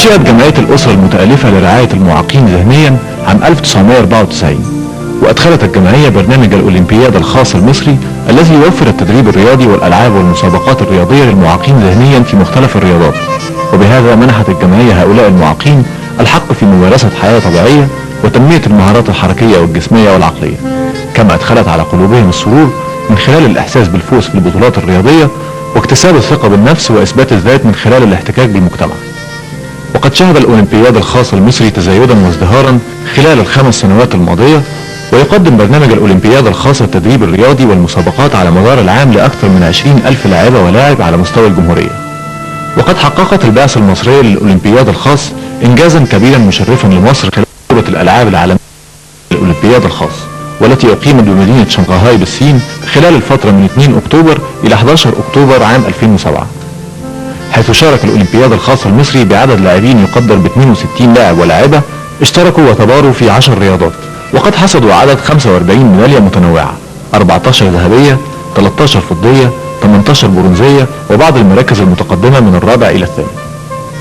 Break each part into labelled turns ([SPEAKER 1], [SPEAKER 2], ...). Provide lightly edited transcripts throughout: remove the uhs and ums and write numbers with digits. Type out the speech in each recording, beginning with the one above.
[SPEAKER 1] أنشئت جمعية الأسرة المتألفة لرعاية المعاقين ذهنيا عام 1994، وأدخلت الجمعية برنامج الأولمبياد الخاص المصري الذي يوفر التدريب الرياضي والألعاب والمسابقات الرياضية للمعاقين ذهنيا في مختلف الرياضات، وبهذا منحت الجمعية هؤلاء المعاقين الحق في ممارسة حياة طبيعية وتنمية المهارات الحركية والجسمية والعقلية، كما أدخلت على قلوبهم السرور من خلال الإحساس بالفوز في البطولات الرياضية واكتساب الثقة بالنفس وإثبات الذات من خلال الاحتكاك بالمجتمع. وقد شهد الأولمبياد الخاص المصري تزايدا وازدهارا خلال ال5 سنوات الماضية، ويقدم برنامج الأولمبياد الخاص التدريب الرياضي والمسابقات على مدار العام لأكثر من 20,000 لاعبة ولاعب على مستوى الجمهورية. وقد حققت البعثة المصرية للأولمبياد الخاص إنجازا كبيرا مشرفا لمصر خلال بطولة الألعاب العالمية الأولمبياد الخاص، والتي أقيمت بمدينة شنغهاي بالصين خلال الفترة من 2 أكتوبر إلى 11 أكتوبر عام 2007، حيث شارك الأولمبياد الخاص المصري بعدد لاعبين يقدر ب 62 لاعب ولاعبة اشتركوا وتباروا في 10 رياضات، وقد حصدوا عدد 45 ميدالية متنوعة، 14 ذهبية، 13 فضية، 18 برونزية، وبعض المراكز المتقدمة من الرابع إلى الثاني.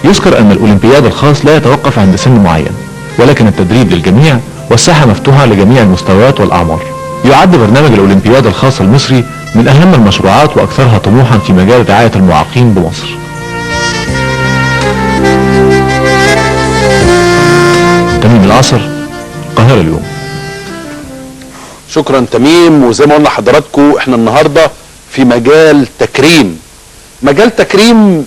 [SPEAKER 1] يذكر أن الأولمبياد الخاص لا يتوقف عند سن معين، ولكن التدريب للجميع والساحة مفتوحة لجميع المستويات والأعمار. يعد برنامج الأولمبياد الخاص المصري من أهم المشروعات وأكثرها طموحا في مجال رعاية المعاقين بمصر. تميم العصر، القاهرة اليوم.
[SPEAKER 2] شكرا تميم. وزي ما قلنا لحضراتكم احنا النهارده في مجال تكريم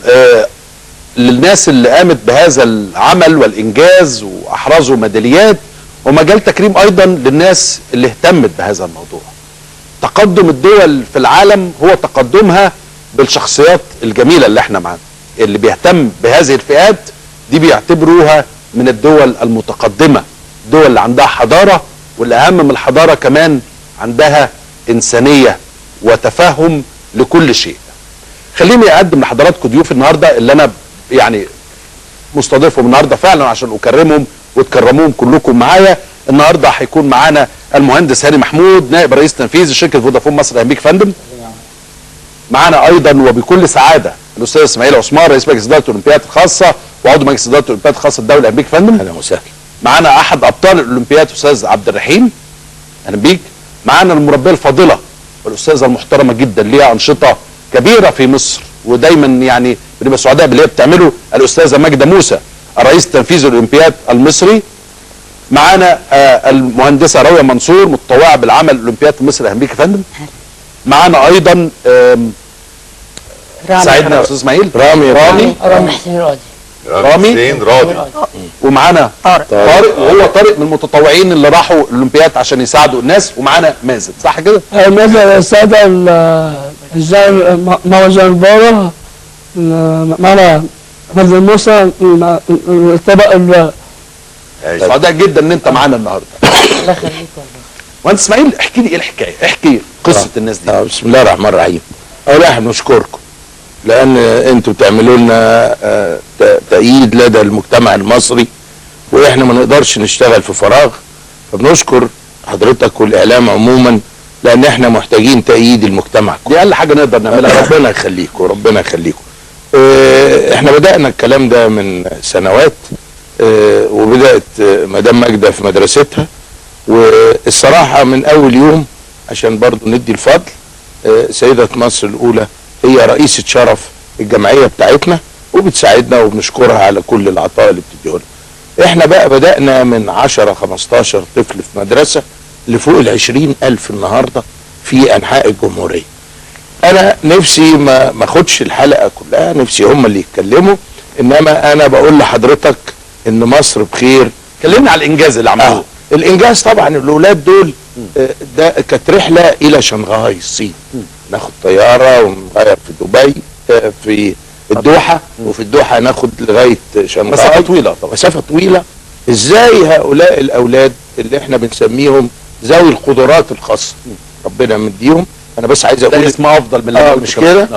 [SPEAKER 2] للناس اللي قامت بهذا العمل والانجاز واحرزوا ميداليات، ومجال تكريم ايضا للناس اللي اهتمت بهذا الموضوع. تقدم الدول في العالم هو تقدمها بالشخصيات الجميله اللي احنا معانا، اللي بيهتم بهذه الفئات دي بيعتبروها من الدول المتقدمه، الدول اللي عندها حضاره، والاهم من الحضاره كمان عندها انسانيه وتفهم لكل شيء. خليني اقدم لحضراتكم ضيوف النهارده اللي انا يعني مستضيفهم النهارده فعلا عشان اكرمهم وتكرموهم كلكم معايا. النهارده هيكون معانا المهندس هاني محمود، نائب رئيس تنفيذي شركه فودافون مصر. اهلا بيك يا فندم. معانا ايضا وبكل سعاده الاستاذ اسماعيل عثمان، رئيس مجلس اداره الاولمبياد الخاصه وعضو مجلس اداره الاولمبياد الخاصه الدولي. اهلا بيك يا فندم.
[SPEAKER 3] اهلا وسهلا.
[SPEAKER 2] معانا احد ابطال الاولمبياد استاذ عبد الرحيم. اهلا بيك. معانا المربيه الفاضله والاستاذه المحترمه جدا ليها انشطه كبيره في مصر ودايما يعني بنبقى سعداء باللي هي بتعمله، الاستاذه ماجده موسى الرئيس التنفيذي للاولمبياد المصري. معانا المهندسه راويه منصور متطوعه بالعمل الاولمبياد المصري. اهلا بيك يا فندم. معانا ايضا ساعدنا يا استاذ اسماعيل.
[SPEAKER 4] رامي حسين راضي.
[SPEAKER 2] ومعانا طارق وهو طارق من المتطوعين اللي راحوا الاولمبياد عشان يساعدوا الناس. ومعانا مازن، صح كده؟
[SPEAKER 4] مازن الساده موزن البارة. معنا مازن موسى الطبق
[SPEAKER 2] سعداء جدا ان انت معانا النهارده.
[SPEAKER 4] الله يخليك والله.
[SPEAKER 2] وانت اسماعيل احكي لي ايه الحكايه، احكي قصه الناس دي.
[SPEAKER 3] بسم الله الرحمن الرحيم. اولا احنا بنشكركم لان انتوا بتعملوا لنا تأييد لدى المجتمع المصري، واحنا ما نقدرش نشتغل في فراغ، فبنشكر حضرتك والاعلام عموما لان احنا محتاجين تأييد المجتمع كله.
[SPEAKER 2] دي اقل حاجه نقدر نعملها.
[SPEAKER 3] ربنا يخليكم ربنا يخليكم. احنا بدأنا الكلام ده من سنوات، وبدأت مدام ماجدة في مدرستها، والصراحة من اول يوم عشان برضو ندي الفضل سيدة مصر الاولى هي رئيسة شرف الجمعية بتاعتنا وبتساعدنا وبنشكرها على كل العطاء اللي بتديه لنا. احنا بقى بدأنا من 10-15 طفل في مدرسة لفوق 20,000 النهاردة في انحاء الجمهورية. انا نفسي ما اخدش الحلقة كلها، نفسي هم اللي يتكلموا، انما انا بقول لحضرتك ان مصر بخير.
[SPEAKER 2] كلمنا على الانجاز اللي عملوه.
[SPEAKER 3] الانجاز طبعا الاولاد دول ده كانت رحلة الى شنغهاي الصين، ناخد طيارة ونغير في دبي في الدوحة، وفي الدوحة ناخد لغاية شنغهاي.
[SPEAKER 2] مسافة طويلة طبعا.
[SPEAKER 3] مسافة طويلة. ازاي هؤلاء الاولاد اللي احنا بنسميهم ذوي القدرات الخاصة ربنا مديهم، انا بس عايز اقول
[SPEAKER 2] اسمها افضل من اللي
[SPEAKER 3] مش كده،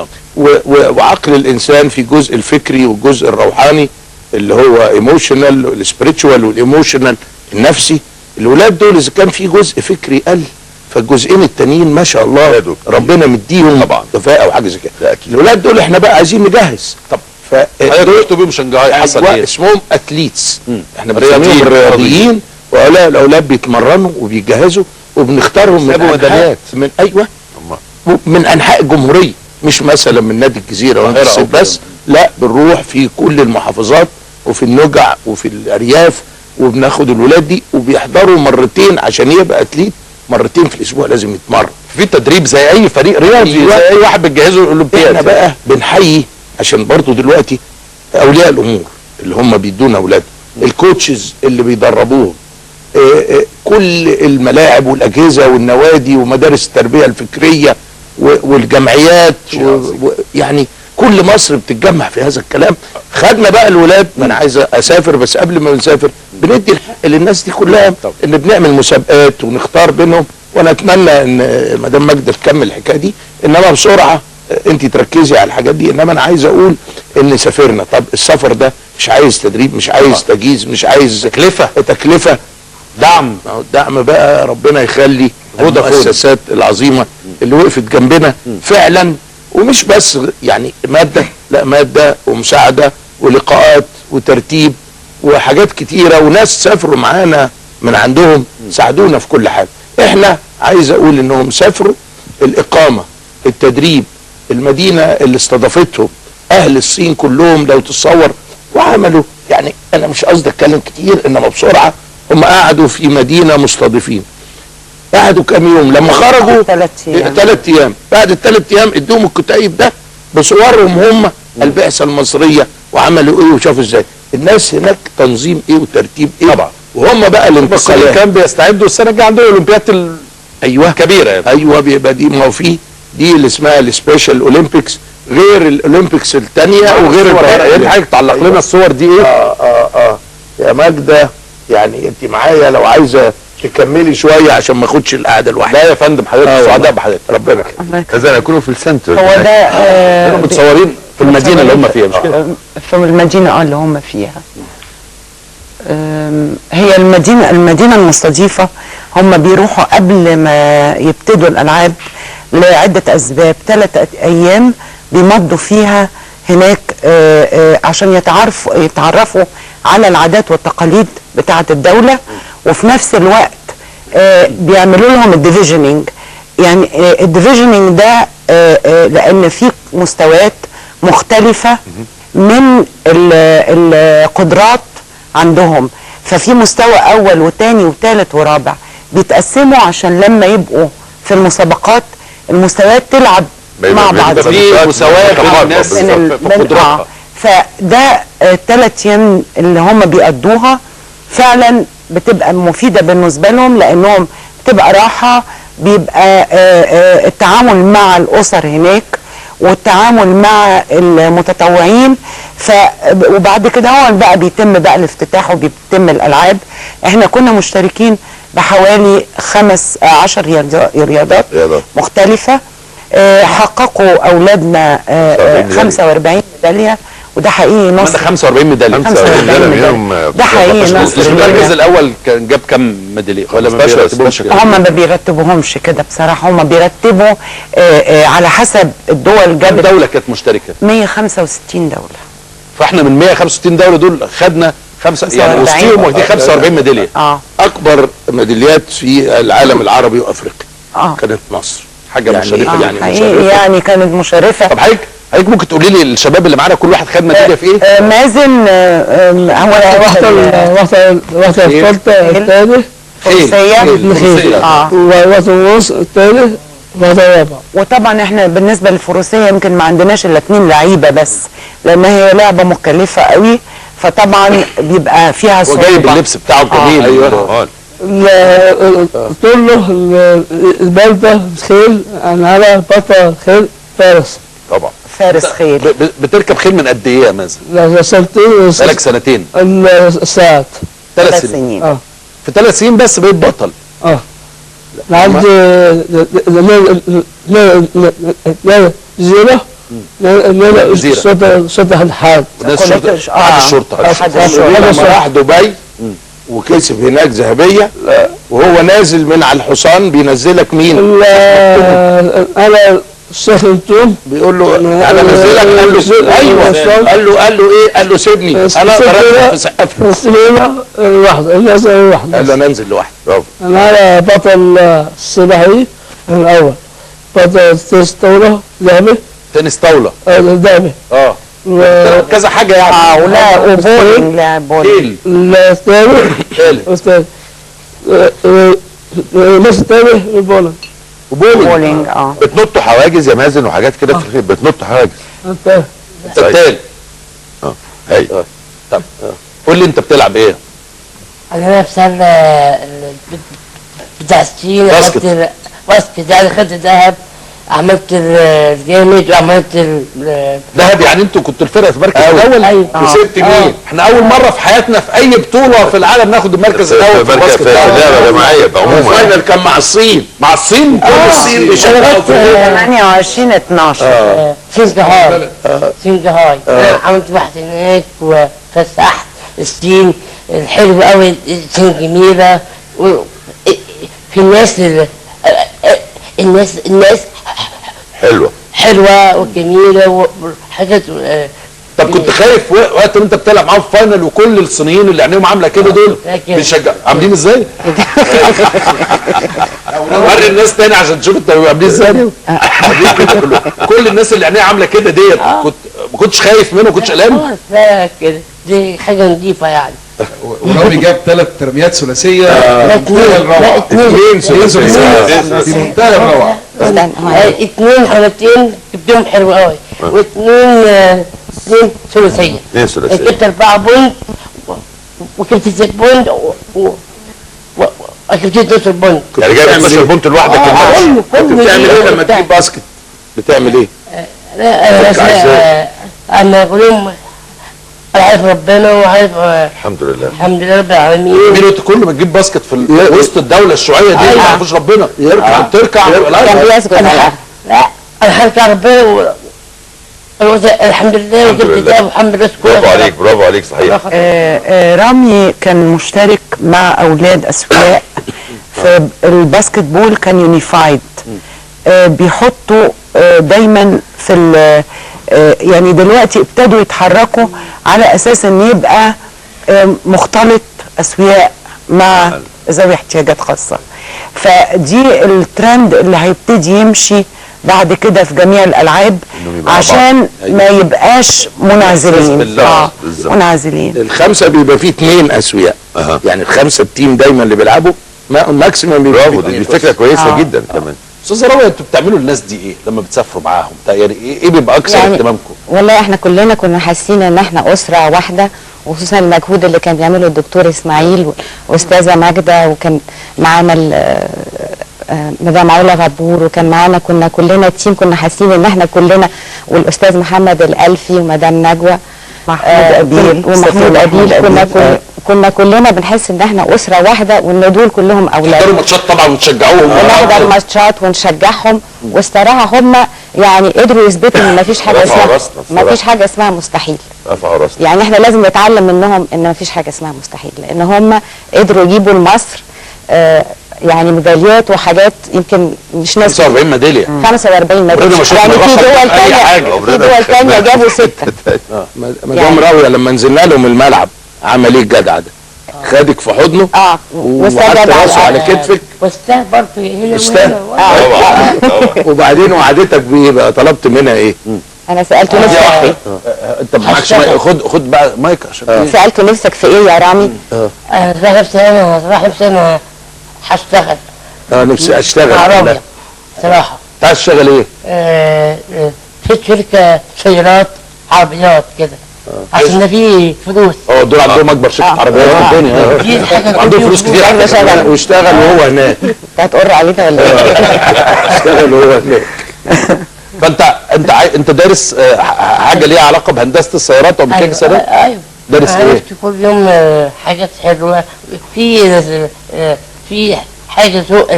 [SPEAKER 3] وعقل الانسان في الجزء الفكري والجزء الروحاني اللي هو ايموشنال السبريتشوال والايموشنال النفسي. الولاد دول اذا كان في جزء فكري قل، فالجزئين التانيين ما شاء الله ربنا مديهم
[SPEAKER 2] طبعا
[SPEAKER 3] كفاءه وحاجه زي كده. الولاد دول احنا بقى عايزين نجهز.
[SPEAKER 2] طب حضرتك رحتوا بيهم شنغهاي حصل ايه؟
[SPEAKER 3] اسمهم اتليتس، احنا
[SPEAKER 2] رياضيين.
[SPEAKER 3] بنسميهم الرياضيين، وهؤلاء الاولاد بيتمرنوا وبيجهزوا وبنختارهم من
[SPEAKER 2] ميداليات
[SPEAKER 3] من من انحاء الجمهوريه، مش مثلا من نادي الجزيره ولا الصيف بس، لا بنروح في كل المحافظات وفي النجع وفي الارياف، وبناخد الولاد دي وبيحضروا مرتين عشان يبقى اتليت، مرتين في الاسبوع لازم يتمرن
[SPEAKER 2] في تدريب زي اي فريق رياضي، زي اي واحد بتجهزه الاولمبياد.
[SPEAKER 3] احنا بقى بنحيي عشان برضو دلوقتي اولياء الامور اللي هم بيدونا اولادهم، الكوتشز اللي بيدربوهم، كل الملاعب والاجهزه والنوادي ومدارس التربيه الفكريه والجمعيات يعني كل مصر بتتجمع في هذا الكلام. خدنا بقى الولاد، ما انا عايز اسافر، بس قبل ما بنسافر بندي الحق للناس دي كلها ان بنعمل مسابقات ونختار بينهم، وانا اتمنى ان مدام ماجده تكمل الحكايه دي، انما بسرعه انت تركزي على الحاجات دي. انما انا عايز اقول ان سافرنا، طب السفر ده مش عايز تدريب، مش عايز تجهيز، مش عايز تكلفه دعم. دعم بقى ربنا يخلي المؤسسات العظيمه اللي وقفت جنبنا فعلا، ومش بس يعني ماده، لا ماده ومساعده ولقاءات وترتيب وحاجات كتيره، وناس سافروا معانا من عندهم ساعدونا في كل حاجه. احنا عايز اقول انهم سافروا، الاقامه، التدريب، المدينه اللي استضافتهم، اهل الصين كلهم لو تتصور، وعملوا يعني انا مش قصدي اتكلم كتير، انما بسرعه هم قعدوا في مدينه مستضيفين، قعدوا كام يوم، لما خرجوا 3 ايام، بعد ال3 ايام ادوهم الكتيب ده بصورهم هم البعثه المصريه وعملوا ايه وشافوا ازاي الناس هناك، تنظيم ايه وترتيب ايه طبعا، وهم بقى الانتقالات
[SPEAKER 2] كان بيستعدوا السنه الجايه عندهم الاولمبياد
[SPEAKER 3] ايوه
[SPEAKER 2] كبيره يعني.
[SPEAKER 3] ايوه بيبقى دي، ما هو في دي اللي اسمها السبيشال اولمبيكس غير الاولمبيكس الثانيه وغير
[SPEAKER 2] يا حضرتك تعلق لنا الصور دي ايه؟
[SPEAKER 3] يا ماجده يعني انت معايا لو عايزه تكملي شويه عشان ما اخدش القعده لوحدي.
[SPEAKER 2] لا يا فندم حضرتك سعداء بحضرتك،
[SPEAKER 3] ربنا
[SPEAKER 5] كذا يكونوا في السنتر.
[SPEAKER 6] هو ده
[SPEAKER 2] كانوا متصورين في المدينه اللي هم فيها، مش كده؟
[SPEAKER 6] في المدينه اللي هم فيها. هي المدينه المستضيفه، هم بيروحوا قبل ما يبتدوا الالعاب لعده اسباب، 3 ايام بيمضوا فيها هناك عشان يتعرفوا على العادات والتقاليد بتاعه الدوله، وفي نفس الوقت بيعملوا لهم الديفيجننج. يعني الديفيجننج ده لان في مستويات مختلفه من القدرات عندهم، ففي مستوى اول وثاني وثالث ورابع، بيتقسموا عشان لما يبقوا في المسابقات المستويات تلعب مع بعض،
[SPEAKER 2] في مساواه بين الناس في قدراتها.
[SPEAKER 6] فده 3 ايام اللي هم بيقضوها فعلا بتبقى مفيده بالنسبه لهم، لانهم بتبقى راحه، بيبقى التعامل مع الاسر هناك والتعامل مع المتطوعين. وبعد كده هو بقى بيتم بقى الافتتاح وبيتم الالعاب. احنا كنا مشتركين بحوالي 15 رياضات مختلفه، حققوا اولادنا 45 ميداليه، وده حقيقي نصر.
[SPEAKER 2] 45 ميداليه،
[SPEAKER 6] 45 ميداليه، ده حقيقي نصر.
[SPEAKER 2] المركز الاول كان جاب كام ميداليه ولا ما بيرتبوهمش كده؟
[SPEAKER 6] هم ما بيرتبوهمش كده بصراحه، هم بيرتبوا على حسب الدول.
[SPEAKER 2] كام دوله كانت مشتركه؟
[SPEAKER 6] 165 دوله.
[SPEAKER 2] فاحنا من 165 دوله دول خدنا يعني وسطيهم واخدين 45 ميداليه.
[SPEAKER 3] اكبر ميداليات في العالم العربي وافريقيا كانت مصر، حاجه يعني مشرفه يعني
[SPEAKER 6] مشرفه يعني كانت مشرفه.
[SPEAKER 2] طب حضرتك ممكن تقولي لي الشباب اللي معانا كل واحد خد ميداليه في ايه؟
[SPEAKER 6] مازن هو
[SPEAKER 4] واحدة الثالثة الثاني
[SPEAKER 6] فروسية
[SPEAKER 4] وواحدة ونص الثاني وواحدة الرابعة.
[SPEAKER 6] وطبعا احنا بالنسبة للفروسية يمكن ما عندناش الا 2 لعيبة بس، لان هي لعبة مكلفة قوي، فطبعا بيبقى فيها صعوبة.
[SPEAKER 2] وجايب اللبس بتاعه جميل.
[SPEAKER 3] ايوه
[SPEAKER 4] طوله البلدة خيل، انا على بطل خيل فارس.
[SPEAKER 2] طبعا
[SPEAKER 6] فارس خيل.
[SPEAKER 2] بتركب خيل من قد ايه يا مازن؟
[SPEAKER 4] لا سنتين.
[SPEAKER 2] بقالك سنتين؟
[SPEAKER 4] الساعات
[SPEAKER 2] 3 سنين. في 3 سنين بس بقيت بطل.
[SPEAKER 4] عندي جزيرة شرطة الحاد.
[SPEAKER 3] الشرطة راح دبي وكسب هناك ذهبية، وهو نازل من على الحصان بينزلك مين؟
[SPEAKER 4] انا الشيخ التوم
[SPEAKER 3] بيقول له انا نزلك، قال له ايوه، قال له ايه؟ قال له سيبني انا ضربت في سقفها.
[SPEAKER 4] السليمة الواحدة الناس الواحدة.
[SPEAKER 3] قال له انا انزل لوحدي. برافو.
[SPEAKER 4] أنا بطل السباحي الأول، بطل تنس طاولة لعبة
[SPEAKER 2] تنس طاوله
[SPEAKER 4] لعبة
[SPEAKER 2] كذا حاجه يعني.
[SPEAKER 6] ولا وبولينج لاعب بولينج.
[SPEAKER 4] الثاني الثاني الناس الثاني البولنج.
[SPEAKER 6] بولينج
[SPEAKER 5] بتنطوا حواجز يا مازن وحاجات كده في بتنطوا حواجز.
[SPEAKER 4] انت
[SPEAKER 2] انت التاني.
[SPEAKER 5] ايوه.
[SPEAKER 2] طب قول لي انت بتلعب ايه؟
[SPEAKER 7] انا نفسي بتاع الصين
[SPEAKER 2] باسكت.
[SPEAKER 7] باسكت يعني خدت ذهب، عملت الجامد وعملت
[SPEAKER 2] دهب. يعني انتوا كنتوا الفرقه في المركز الاول؟
[SPEAKER 7] ايوه.
[SPEAKER 2] كسبت مين؟ احنا اول مره في حياتنا في اي بطوله في العالم ناخد المركز الاول في الباسكت.
[SPEAKER 5] في لعبه جماعيه عموما.
[SPEAKER 3] الفاينل كان مع الصين.
[SPEAKER 2] مع الصين. كل الصين بيشجعوا في
[SPEAKER 6] 28-12.
[SPEAKER 7] سنغهاي. سنغهاي عملت واحد هناك وفسحت الصين الحلو قوي. الصين جميله في الناس حلوه وجميله وحاجات.
[SPEAKER 2] طب كنت خايف وقت انت بتلعب معاهم في فاينل وكل الصينيين اللي عينيهم عامله كده دول بيشجعوا عاملين ازاي؟ وري الناس تاني عشان تشوف انت عاملين ازاي. كل الناس اللي عينيها عامله كده ديت ما كنتش خايف منهم؟ ما كنتش قلقان؟
[SPEAKER 7] لا كده دي حاجه نظيفه يعني.
[SPEAKER 8] ورامي جاب 3 ترميات ثلاثيه
[SPEAKER 7] لا
[SPEAKER 8] اثنين ثلاثيه في منتهى الروعه.
[SPEAKER 7] 2 حلقتين جبتهم حلو قوي، واثنين ثلاثيه. جبت 4 بوينت وجبت 6 بوينت وجبت 12 بوينت.
[SPEAKER 5] يعني جايب 12 بونت لوحدك.
[SPEAKER 3] كنت بتعمل ايه لما تجيب باسكت؟ بتعمل ايه؟
[SPEAKER 7] لا انا بقول لهم انا عارف ربنا وعارف
[SPEAKER 5] الحمد لله.
[SPEAKER 7] الحمد لله رب العالمين.
[SPEAKER 2] مين كل ما تجيب باسكت في وسط الدوله الشيوعيه دي ما يعرفوش ربنا. تركع
[SPEAKER 7] لا انا هرجع ربنا الحمد لله وجبت ده والحمد لله.
[SPEAKER 5] برافو عليك، برافو عليك. صحيح.
[SPEAKER 6] رامي كان مشترك مع اولاد اسوياء في الباسكت بول، كان يونيفايد. بيحطوا دايما في يعني دلوقتي ابتدوا يتحركوا على اساس ان يبقى مختلط اسوياء مع ذوي احتياجات خاصه. فدي الترند اللي هيبتدي يمشي بعد كده في جميع الالعاب عشان ما يبقاش منعزلين. منعزلين.
[SPEAKER 3] الخمسه بيبقى فيه 2 اسوياء. يعني الخمسه التيم دايما اللي بيلعبوا ماكسيمم بيبقى.
[SPEAKER 5] برافو، دي فكره كويسه جدا كمان.
[SPEAKER 2] استاذ راوي، انتوا بتعملوا الناس دي ايه لما بتسافروا معاهم؟ يعني ايه بيبقى اكثر اهتمامكم؟
[SPEAKER 9] والله احنا كلنا كنا حاسين ان احنا اسره واحده، وخصوصا المجهود اللي كان بيعمله الدكتور اسماعيل واستاذه ماجده، وكان معانا مدام علا غبور، وكان معانا كنا كلنا تيم، كنا حاسين ان احنا كلنا، والاستاذ محمد الالفي ومدام نجوى ومحمود ابيل كنا كلنا بنحس ان احنا اسره واحده، وان دول كلهم اولاد.
[SPEAKER 2] تحضروا ماتشات طبعا وتشجعوهم.
[SPEAKER 9] ونحضر ماتشات ونشجعهم، والصراحه هم يعني قدروا يثبتوا ان مفيش حاجه اسمها مستحيل. يعني احنا لازم نتعلم منهم ان مفيش حاجه اسمها مستحيل، لان هم قدروا يجيبوا لمصر يعني ميداليات وحاجات يمكن مش ناس.
[SPEAKER 2] 45 ميداليه.
[SPEAKER 9] 45 ميداليه. يعني في دول ثانيه جابوا 6.
[SPEAKER 3] مدام راويه لما نزلنا لهم الملعب عمل ايه الجدع ده؟ خدك في حضنه وقعدت راسه على كتفك.
[SPEAKER 7] واستاه برضه هنا
[SPEAKER 3] وبعدين وعدتك بايه بقى؟ طلبت منها ايه؟
[SPEAKER 9] انا سالته نفسك
[SPEAKER 2] انت معكش خد بقى مايك عشان
[SPEAKER 9] سالته نفسك في ايه يا رامي؟
[SPEAKER 7] راح نفسي انا هشتغل.
[SPEAKER 3] نفسي اشتغل
[SPEAKER 7] صراحه.
[SPEAKER 2] عايز تشتغل ايه؟
[SPEAKER 7] في شركه سيارات عربيات كده عشان في فلوس.
[SPEAKER 2] دول عندهم اكبر شركه عربيات في الدنيا. عندهم فلوس كتير
[SPEAKER 3] واشتغل وهو هناك.
[SPEAKER 6] انت هتقر علينا ولا ايه؟
[SPEAKER 3] اشتغل وهو هناك.
[SPEAKER 2] فانت دارس حاجه ليها علاقه بهندسه السيارات او ميكانيكا السيارات؟
[SPEAKER 7] ايوه.
[SPEAKER 2] دارس ايه؟
[SPEAKER 7] عرفت كل يوم حاجات حلوه. في حاجه سوق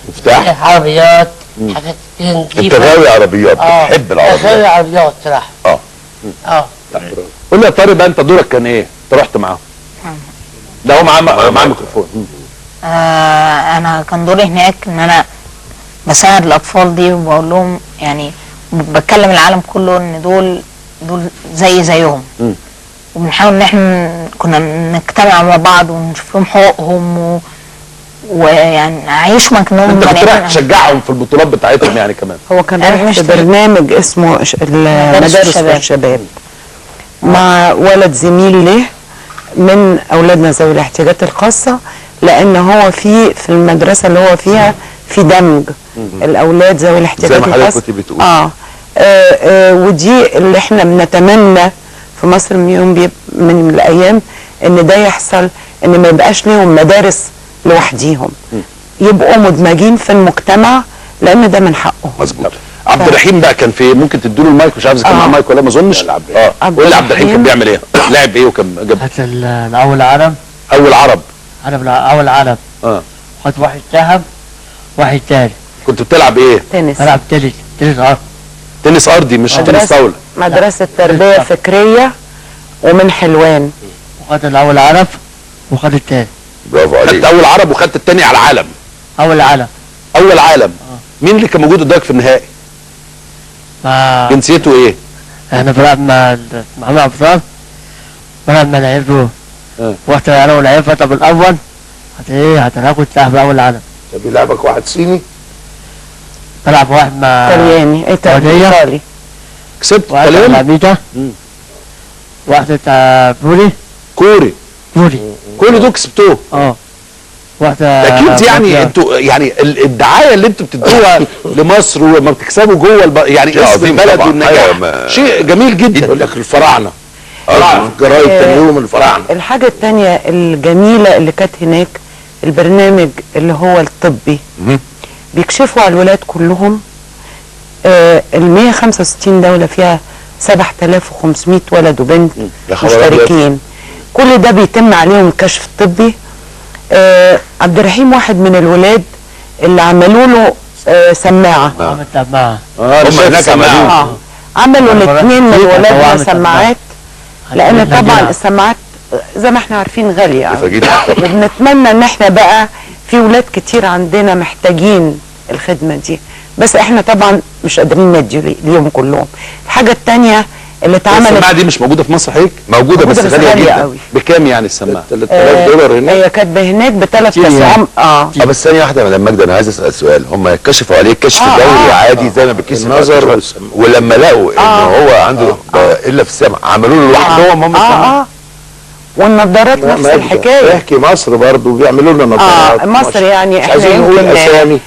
[SPEAKER 3] مفتاح
[SPEAKER 7] عربيات، حاجات كده نجيبها.
[SPEAKER 5] انت غاوي عربيات، بتحب العربيات.
[SPEAKER 7] غاوي عربيات صراحه.
[SPEAKER 2] قول لي يا طارق بقى، انت دورك كان ايه؟ انت رحت معاهم. ده هو معاه ميكروفون.
[SPEAKER 10] انا كان دوري هناك ان انا بساعد الاطفال دي وبقول لهم يعني بتكلم العالم كله ان دول زيهم، وبنحاول ان احنا كنا نجتمع مع بعض ونشوف لهم حقوقهم ويعني نعيشهم كانهم
[SPEAKER 2] انت كنت رايح تشجعهم في البطولات بتاعتهم يعني كمان؟
[SPEAKER 6] هو كان رايح في برنامج اسمه مدارس الشباب مع ولد زميل له من اولادنا ذوي الاحتياجات الخاصه، لان هو في المدرسه اللي هو فيها في دمج الاولاد ذوي الاحتياجات الخاصه، زي ما حضرتك كنت بتقول. ودي اللي احنا بنتمنى في مصر من الايام ان ده يحصل، ان ما يبقاش لهم مدارس لوحديهم، يبقوا مدمجين في المجتمع لان ده من حقهم.
[SPEAKER 2] مظبوط. عبد الرحيم بقى كان في ممكن تديله المايك، مش عارف اذا كان معاه المايك ولا ما اظنش. قول لي عبد الرحيم كان بيعمل ايه؟ لعب ايه وكان جاب
[SPEAKER 11] اول عرب.
[SPEAKER 2] اول عرب.
[SPEAKER 11] اول عرب. خد واحد ذهب واحد تاني.
[SPEAKER 2] كنت بتلعب ايه؟
[SPEAKER 6] تنس.
[SPEAKER 11] بلعب تنس ارضي.
[SPEAKER 2] تنس ارضي مش تنس طاوله.
[SPEAKER 6] مدرسه تربيه فكريه ومن حلوان.
[SPEAKER 11] وخد الاول عرب وخد التاني.
[SPEAKER 2] برافو عليك. خدت اول عرب وخدت التاني على العالم.
[SPEAKER 11] اول عالم.
[SPEAKER 2] اول عالم. مين اللي كان موجود قدامك في النهائي؟ جنسيته ايه؟
[SPEAKER 11] احنا بنلعب مع محمد عبد الرحمن، بنلعب مع لعيب دول. رحت انا ولعيب طب الاول هتاخد تلعب اول العالم.
[SPEAKER 3] طب بيلعبك واحد صيني؟
[SPEAKER 11] بلعب واحد مع
[SPEAKER 6] طلياني ايطالي.
[SPEAKER 2] كسبت
[SPEAKER 11] واحد
[SPEAKER 2] طلياني؟
[SPEAKER 11] مع ميتا. واحد بتاع
[SPEAKER 2] كوري دول كسبتوه. اكيد يعني انتوا يعني الدعايه اللي انتوا بتدوها لمصر وما بتكسبوا جوه يعني اسم البلد والنجاح شيء جميل جدا.
[SPEAKER 3] يقول لك الفراعنه جرايد تاني يوم الفراعنه.
[SPEAKER 6] الحاجه الثانيه الجميله اللي كانت هناك البرنامج اللي هو الطبي، بيكشفوا على الولاد كلهم. ال 165 دوله فيها 7500 ولد وبنت مشتركين، كل ده بيتم عليهم الكشف الطبي. عبد الرحيم واحد من الولاد اللي عملوا له سماعه. عملوا الاثنين من الولاد سماعات، لان طبعا السماعات زي ما احنا عارفين غاليه يعني. وبنتمنى ان احنا بقى في ولاد كتير عندنا محتاجين الخدمه دي، بس احنا طبعا مش قادرين ندي ليهم كلهم. الحاجه الثانيه اللي اتعملت،
[SPEAKER 2] السماعه دي مش موجوده في مصر حضرتك؟ موجوده بس غاليه جدا قوي. بكام يعني السماعه؟
[SPEAKER 3] $3000 هناك.
[SPEAKER 6] هي كانت هناك ب3 اسعار.
[SPEAKER 5] بس ثانيه واحده يا مدام ماجده، انا عايز اسال سؤال. هم كشفوا عليه كشف دوري عادي زي ما بيكشف النظر، ولما لقوا ان هو عنده الا في السمع عملوا له لوحدهم هم السمع.
[SPEAKER 6] والنضارات نفس الحكايه.
[SPEAKER 3] احكي مصر برضه بيعملوا لنا نظارات.
[SPEAKER 6] مصر يعني
[SPEAKER 3] احنا يمكن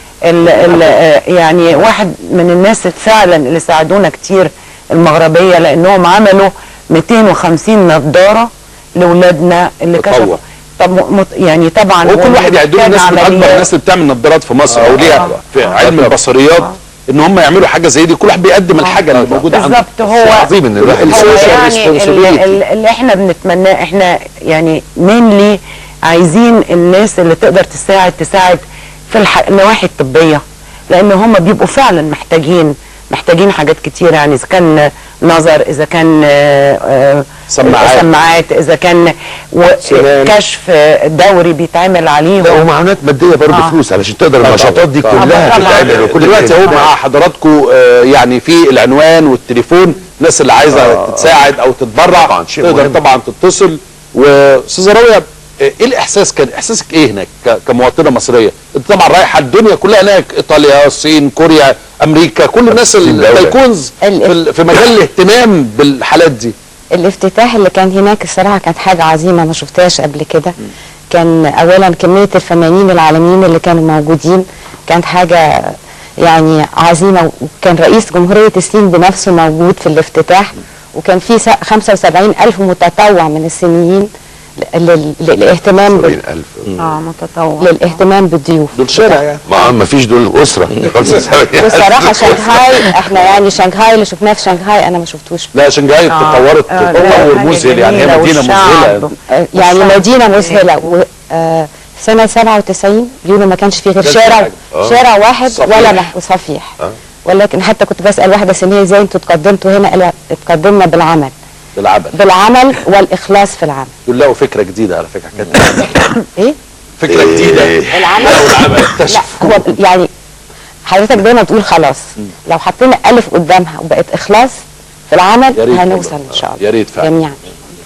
[SPEAKER 6] يعني واحد من الناس فعلا اللي ساعدونا كتير المغربيه، لانهم عملوا 250 نظاره لاولادنا اللي كشفوا. طب يعني طبعا
[SPEAKER 2] وكل واحد يعدوا الناس من اكبر الناس اللي بتعمل نظارات في مصر او ليها في علم البصريات ان هم يعملوا حاجه زي دي. كل واحد بيقدم الحاجه اللي موجوده عنده.
[SPEAKER 6] بالظبط. هو
[SPEAKER 2] عظيم ان الواحد
[SPEAKER 6] يعني اللي احنا بنتمناه، احنا يعني مينلي عايزين الناس اللي تقدر تساعد في النواحي الطبيه، لان هم بيبقوا فعلا محتاجين حاجات كتير، يعني اذا كان نظر، اذا كان سماعات، اذا كان كشف دوري بيتعمل عليهم.
[SPEAKER 5] لا ومعونات ماديه برضه فلوس علشان تقدر النشاطات دي كلها تتعمل.
[SPEAKER 2] وكل دلوقتي اهو مع حضراتكم يعني في العنوان والتليفون، الناس اللي عايزه تساعد او تتبرع تقدر طبعا تتصل. واستاذه راويه، ايه الاحساس؟ كان احساسك ايه هناك كمواطنه مصريه؟ انت طبعا رايحه الدنيا كلها هناك، ايطاليا، الصين، كوريا، امريكا، كل الناس التايكونز في مجال الاهتمام بالحالات دي.
[SPEAKER 9] الافتتاح اللي كان هناك الصراحه كانت حاجه عظيمه ما شفتهاش قبل كده. كان اولا كميه الفنانين العالميين اللي كانوا موجودين كانت حاجه يعني عظيمه، وكان رئيس جمهوريه الصين بنفسه موجود في الافتتاح، وكان في 75,000 متطوع من الصينيين للاهتمام
[SPEAKER 6] متطوع
[SPEAKER 9] للاهتمام بالضيوف.
[SPEAKER 2] دول شارع يعني
[SPEAKER 5] ما فيش دول اسره.
[SPEAKER 9] والصراحه شنغهاي، احنا يعني شنغهاي اللي شفناه في شنغهاي انا ما شفتوش.
[SPEAKER 2] لا شنغهاي تطورت تطور مذهل، يعني هي مدينه مذهله،
[SPEAKER 9] يعني مدينه مذهله. سنه 97 بيقولوا ما كانش فيه غير شارع واحد ولا صفيح. ولكن حتى كنت بسال واحده صينيه ازاي انتوا اتقدمتوا هنا؟ قال اتقدمنا بالعمل والاخلاص في العمل.
[SPEAKER 2] لقوا فكره جديده على فكره كانت
[SPEAKER 9] ايه؟
[SPEAKER 2] فكره جديده.
[SPEAKER 9] العمل. لا هو يعني حضرتك دايما بتقول خلاص، لو حطينا الف قدامها وبقت اخلاص في العمل هنوصل ان شاء الله.
[SPEAKER 2] يا ريت فعلا.
[SPEAKER 9] جميعا.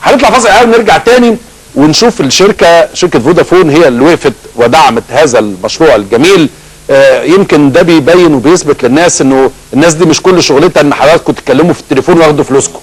[SPEAKER 2] هنطلع فاصل الاول نرجع تاني ونشوف شركه فودافون هي اللي وقفت ودعمت هذا المشروع الجميل. يمكن ده بيبين وبيثبت للناس انه الناس دي مش كل شغلتها ان حضراتكم تتكلموا في التليفون وياخدوا فلوسكم.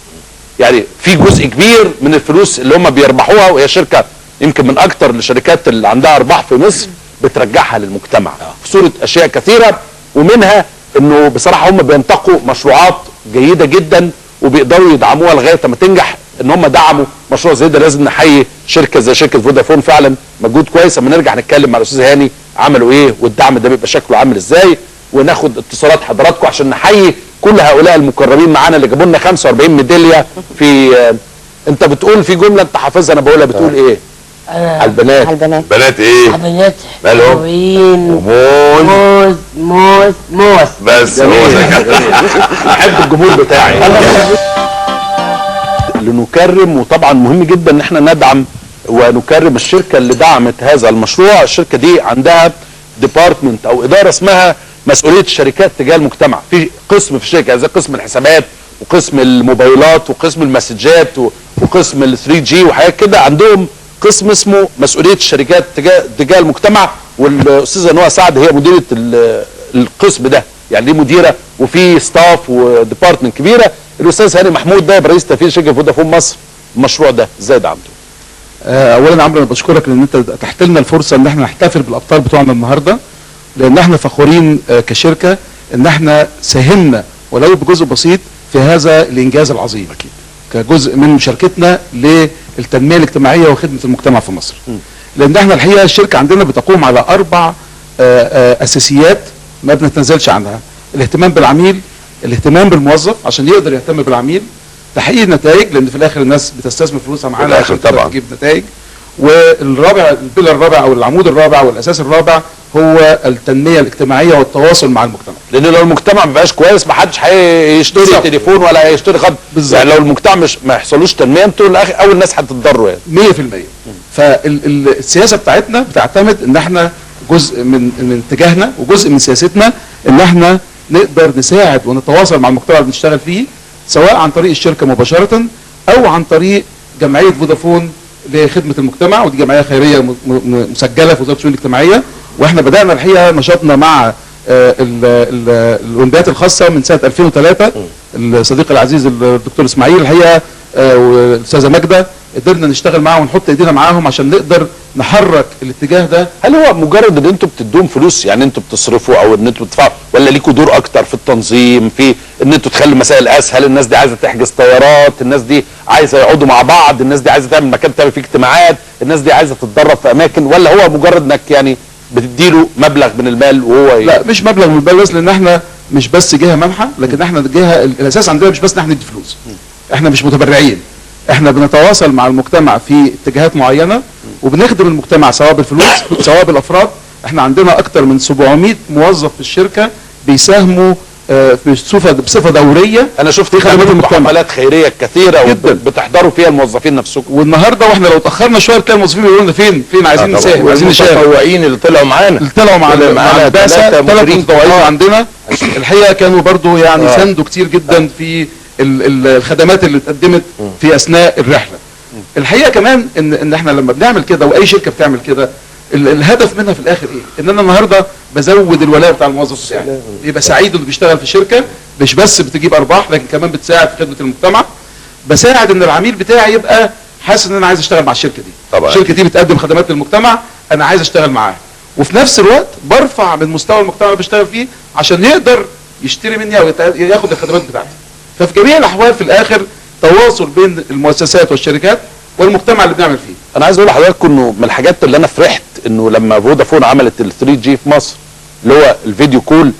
[SPEAKER 2] يعني في جزء كبير من الفلوس اللي هم بيربحوها، وهي شركه يمكن من اكتر الشركات اللي عندها ارباح في مصر، بترجعها للمجتمع في صوره اشياء كثيره، ومنها انه بصراحه هم بينتقوا مشروعات جيده جدا وبيقدروا يدعموها لغايه ما تنجح. ان هم دعموا مشروع زي ده لازم نحيي شركه زي شركه فودافون، فعلا مجهود كويس. اما نرجع نتكلم مع الاستاذ هاني عملوا ايه والدعم ده بيبقى شكله عامل ازاي، وناخد اتصالات حضراتكم عشان نحيي كل هؤلاء المكرمين معانا اللي جابوا لنا 45 ميداليه في انت بتقول في جمله انت حافظها انا بقولها، بتقول ايه؟ على البنات.
[SPEAKER 9] على البنات.
[SPEAKER 5] بنات ايه؟
[SPEAKER 7] بنات
[SPEAKER 5] مالهم؟
[SPEAKER 7] موز موز موز
[SPEAKER 5] بس هو
[SPEAKER 2] احب الجمهور بتاعي. لنكرم، وطبعا مهم جدا ان احنا ندعم ونكرم الشركه اللي دعمت هذا المشروع. الشركه دي عندها ديبارتمنت او اداره اسمها مسؤوليه الشركات تجاه المجتمع. في قسم في الشركه زي قسم الحسابات وقسم الموبايلات وقسم المسجات وقسم ال 3 جي وحاجات كده. عندهم قسم اسمه مسؤوليه الشركات تجاه المجتمع، والاستاذه نوى سعد هي مديره القسم ده، يعني دي مديره وفي ستاف وديبارتمنت كبيره. الاستاذ هاني محمود ده رئيس تنفيذي شركه فودافون مصر. المشروع ده ازاي دعمته؟
[SPEAKER 8] اولا عمرو انا بشكرك ان انت اتحت لنا الفرصه ان احنا نحتفل بالابطال بتوعنا النهارده، لان احنا فخورين كشركه ان احنا ساهمنا ولو بجزء بسيط في هذا الانجاز العظيم، اكيد كجزء من مشاركتنا للتنميه الاجتماعيه وخدمه المجتمع في مصر. لان احنا الحقيقه الشركه عندنا بتقوم على 4 اساسيات ما بنتنازلش عنها: الاهتمام بالعميل، الاهتمام بالموظف عشان يقدر يهتم بالعميل، تحقيق النتائج لان في الاخر الناس بتستثمر فلوسها معانا عشان طبعا تجيب نتائج، والرابع البيلر الرابع او العمود الرابع والاساس الرابع هو التنميه الاجتماعيه والتواصل مع المجتمع.
[SPEAKER 2] لان لو المجتمع ما بقاش كويس ما حدش هيشتري تليفون ولا هيشتري خط. يعني لو المجتمع مش ما يحصلوش تنميه انتوا اول ناس هتتضروا يعني
[SPEAKER 8] 100%. فالسياسه بتاعتنا بتعتمد ان احنا جزء من اتجاهنا وجزء من سياستنا ان احنا نقدر نساعد ونتواصل مع المجتمع اللي بنشتغل فيه، سواء عن طريق الشركه مباشره او عن طريق جمعيه فودافون لخدمه المجتمع، ودي جمعيه خيريه مسجله في وزاره الشؤون الاجتماعيه. واحنا بدانا الحقيقه نشاطنا مع الاولمبيات الخاصه من سنه 2003. الصديق العزيز الدكتور اسماعيل الحقيقه والاستاذه ماجده قدرنا نشتغل معاهم ونحط ايدينا معاهم عشان نقدر نحرك الاتجاه ده.
[SPEAKER 2] هل هو مجرد ان انتوا بتدوهم فلوس يعني انتوا بتصرفوا او ان انتوا بتدفعوا، ولا ليكوا دور اكتر في التنظيم، في ان انتوا تخلوا المسائل اسهل؟ الناس دي عايزه تحجز طيارات، الناس دي عايزه يقعدوا مع بعض، الناس دي عايزه تعمل مكان تعمل فيه اجتماعات، الناس دي عايزه تتدرب في اماكن، ولا هو مجرد انك يعني بتديله مبلغ من المال وهو
[SPEAKER 8] لا مش مبلغ من المال بس، لان احنا مش بس جهه منحه، لكن احنا جهه الاساس عندنا مش بس ان احنا ندي فلوس، احنا مش متبرعين، احنا بنتواصل مع المجتمع في اتجاهات معينه وبنخدم المجتمع سواء بالفلوس سواء بالافراد. احنا عندنا اكتر من 700 موظف في الشركه بيساهموا بصفه دوريه.
[SPEAKER 2] انا شفت خدمات حملات خيريه كثيره جدا بتحضروا فيها الموظفين نفسهم،
[SPEAKER 8] والنهارده واحنا لو اتاخرنا شويه تلاقي الموظفين بيقولوا لنا فين عايزين نساهم، عايزين نشارك.
[SPEAKER 3] المتطوعين اللي طلعوا معانا
[SPEAKER 8] مع البعثه 3 متطوعين عندنا الحقيقه كانوا برضو يعني ساندوا كتير جدا في الخدمات اللي اتقدمت في اثناء الرحله. الحقيقه كمان ان احنا لما بنعمل كده واي شركه بتعمل كده الهدف منها في الاخر ايه؟ ان انا النهارده بزود الولاء بتاع الموظف بتاعي، يبقى سعيد انه بيشتغل في الشركه، مش بس بتجيب ارباح لكن كمان بتساعد في خدمه المجتمع. بساعد ان العميل بتاعي يبقى حاسس ان انا عايز اشتغل مع الشركه دي. طبعا الشركه دي بتقدم خدمات للمجتمع، انا عايز اشتغل معاها، وفي نفس الوقت برفع من مستوى المجتمع اللي بشتغل فيه عشان يقدر يشتري مني او ياخد الخدمات بتاعتي. ففي جميع الاحوال في الاخر تواصل بين المؤسسات والشركات والمجتمع اللي بنعمل فيه.
[SPEAKER 2] انا عايز اقول لحضراتكم انه من الحاجات اللي انا فرحت انه لما فودافون عملت ال 3 جي في مصر اللي هو الفيديو كول،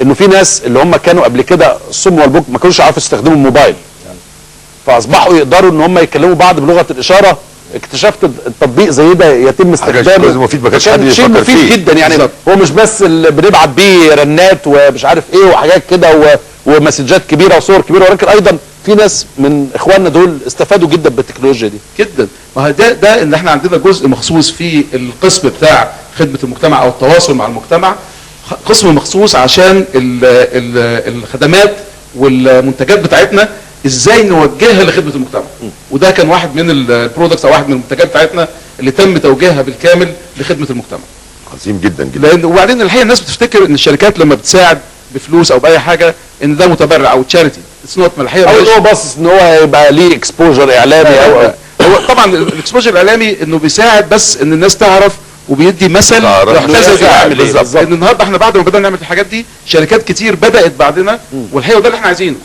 [SPEAKER 2] انه في ناس اللي هم كانوا قبل كده الصم والبكم ما كانوش عارفوا يستخدموا الموبايل، فاصبحوا يقدروا ان هم يكلموا بعض بلغه الاشاره. اكتشفت التطبيق زي ده يتم استخدامه
[SPEAKER 5] مفيد، ما كانش حد
[SPEAKER 2] شيء
[SPEAKER 5] يفكر
[SPEAKER 2] مفيد
[SPEAKER 5] فيه
[SPEAKER 2] جدا يعني. هو مش بس اللي بنبعت بيه رنات ومش عارف ايه وحاجات كده ومسجات كبيره وصور كبيره، ولكن ايضا في ناس من اخواننا دول استفادوا جدا بالتكنولوجيا دي
[SPEAKER 8] جدا. ما ده ان احنا عندنا جزء مخصوص في القسم بتاع خدمه المجتمع او التواصل مع المجتمع، قسم مخصوص عشان الخدمات والمنتجات بتاعتنا ازاي نوجهها لخدمه المجتمع. وده كان واحد من البرودكتس او واحد من المنتجات بتاعتنا اللي تم توجيهها بالكامل لخدمه المجتمع.
[SPEAKER 5] عظيم جدا جدا.
[SPEAKER 8] لان وبعدين الحقيقه الناس بتفتكر ان الشركات لما بتساعد بفلوس او باي حاجه ان ده متبرع او تشاريتي. اتس نوت. الحقيقه
[SPEAKER 2] او هو باصص ان هو يبقى ليه اكسبوجر اعلامي او
[SPEAKER 8] هو طبعا الاكسبوجر الاعلامي انه بيساعد بس ان الناس تعرف وبيدي مثل يحتذى يعمل ايه. لان النهارده احنا بعد ما بدانا نعمل الحاجات دي شركات كتير بدات بعدنا، والحقيقه ده اللي احنا عايزينه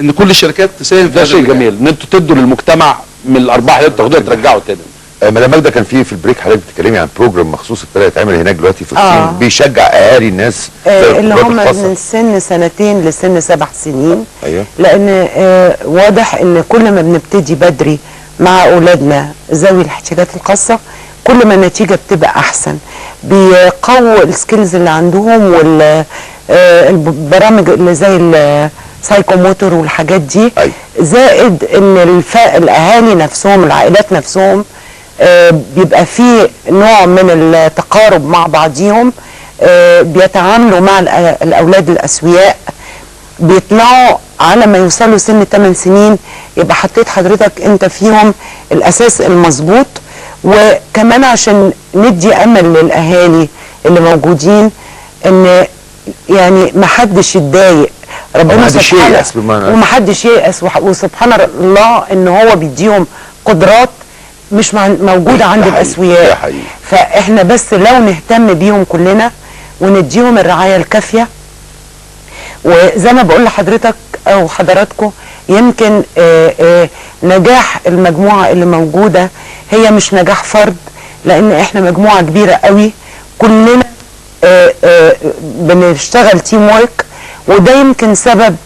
[SPEAKER 8] ان كل الشركات تساهم في
[SPEAKER 2] ده شيء جميل ان انتوا تدوا للمجتمع من الارباح اللي انتوا بتاخدوها ترجعوا تاني.
[SPEAKER 5] مدام ماجده كان في البريك حضرتك بتتكلمي عن بروجرام مخصوص ابتدى يتعمل هناك دلوقتي في الصين بيشجع اهالي الناس
[SPEAKER 6] اللي هم من سن 2 لسن 7 سنين.
[SPEAKER 5] ايوه.
[SPEAKER 6] لان واضح ان كل ما بنبتدي بدري مع اولادنا ذوي الاحتياجات الخاصه كل ما النتيجه بتبقى احسن. بيقووا السكيلز اللي عندهم والبرامج اللي زي السايكوموتور والحاجات دي.
[SPEAKER 5] أيوة.
[SPEAKER 6] زائد ان الاهالي نفسهم العائلات نفسهم بيبقى فيه نوع من التقارب مع بعضيهم. بيتعاملوا مع الاولاد الاسوياء بيطلعوا على ما يوصلوا سن 8 سنين يبقى حطيت حضرتك انت فيهم الاساس المظبوط. وكمان عشان ندي امل للاهالي اللي موجودين ان يعني ما حدش يتضايق، ربنا سبحانه ومحدش ييأس، وسبحان الله ان هو بيديهم قدرات مش موجوده عند الاسوياء. فاحنا بس لو نهتم بيهم كلنا ونديهم الرعايه الكافيه. وزي ما بقول لحضرتك او حضراتكم يمكن نجاح المجموعه اللي موجوده هي مش نجاح فرد، لان احنا مجموعه كبيره قوي كلنا بنشتغل تيم ورك. وده يمكن سبب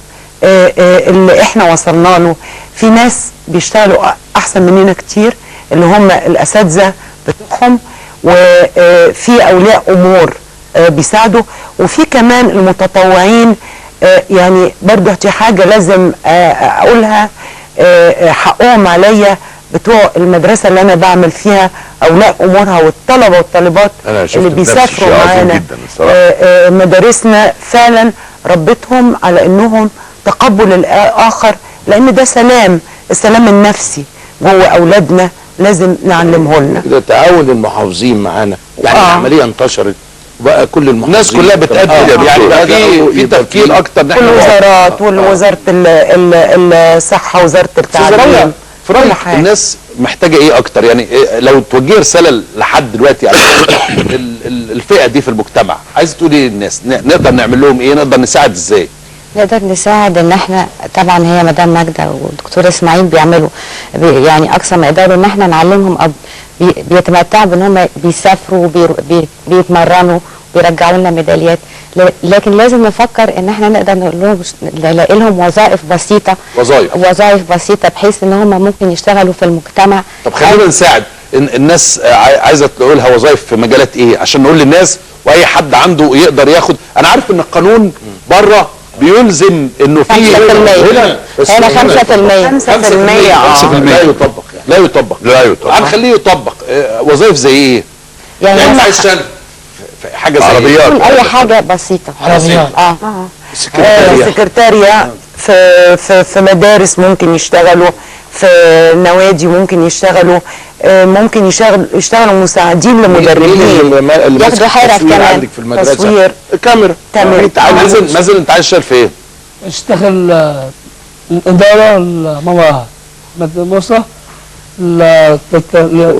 [SPEAKER 6] اللي احنا وصلنا له. في ناس بيشتغلوا احسن مننا كتير اللي هم الاساتذه بتوعهم، وفي اولياء امور بيساعدوا، وفي كمان المتطوعين. يعني برضه دي حاجه لازم اقولها، حقهم عليا بتوع المدرسه اللي انا بعمل فيها اولياء امورها والطلبه والطالبات اللي بيسافروا معانا. مدارسنا فعلا ربتهم على انهم تقبل الاخر، لان ده السلام النفسي جوه اولادنا لازم نعلمه لنا.
[SPEAKER 3] ده تعاون المحافظين معانا، يعني العمليه انتشرت وبقى كل المحافظين
[SPEAKER 2] الناس كلها بتقدم. يعني بقى في تفكير اكتر
[SPEAKER 6] كل الوزارات ووزاره الصحه وزاره التعليم.
[SPEAKER 2] في رأيك الناس محتاجه ايه اكتر؟ يعني لو توجهي رساله لحد دلوقتي على الفئه دي في المجتمع، عايز تقولي للناس نقدر نعمل لهم ايه؟ نقدر نساعد ازاي؟
[SPEAKER 9] نقدر نساعد ان احنا طبعا هي مدام ماجده والدكتور اسماعيل بيعملوا يعني اقصى ما يقدروا ان احنا نعلمهم او بيتمتعوا بان هم بيسافروا بيتمرنوا بيرجعوا لنا ميداليات. لكن لازم نفكر ان احنا نقدر نلاقي لهم وظائف بسيطه، وظائف بسيطه بحيث ان هم ممكن يشتغلوا في المجتمع.
[SPEAKER 2] طب خلينا نساعد الناس عايزه تقول لها وظائف في مجالات ايه عشان نقول للناس واي حد عنده يقدر ياخد. انا عارف ان القانون بره بيلزم انه في
[SPEAKER 9] هنا 5%
[SPEAKER 2] لا يطبق هنخليه يطبق. وظائف زي ايه؟ يعني انت عايز تشتغل حاجه زي
[SPEAKER 5] عربيات
[SPEAKER 9] اي حاجه بسيطه.
[SPEAKER 2] عربيات
[SPEAKER 6] سكرتارية في مدارس ممكن يشتغلوا، في نوادي ممكن يشتغلوا، ممكن يشتغلوا مساعدين لمدربين،
[SPEAKER 9] ياخدوا حرف كمان
[SPEAKER 3] في المدرسه
[SPEAKER 6] تصوير
[SPEAKER 2] كاميرا. مازن انت عايز تشتغل في ايه؟
[SPEAKER 4] اشتغل الاداره ماما مدرسه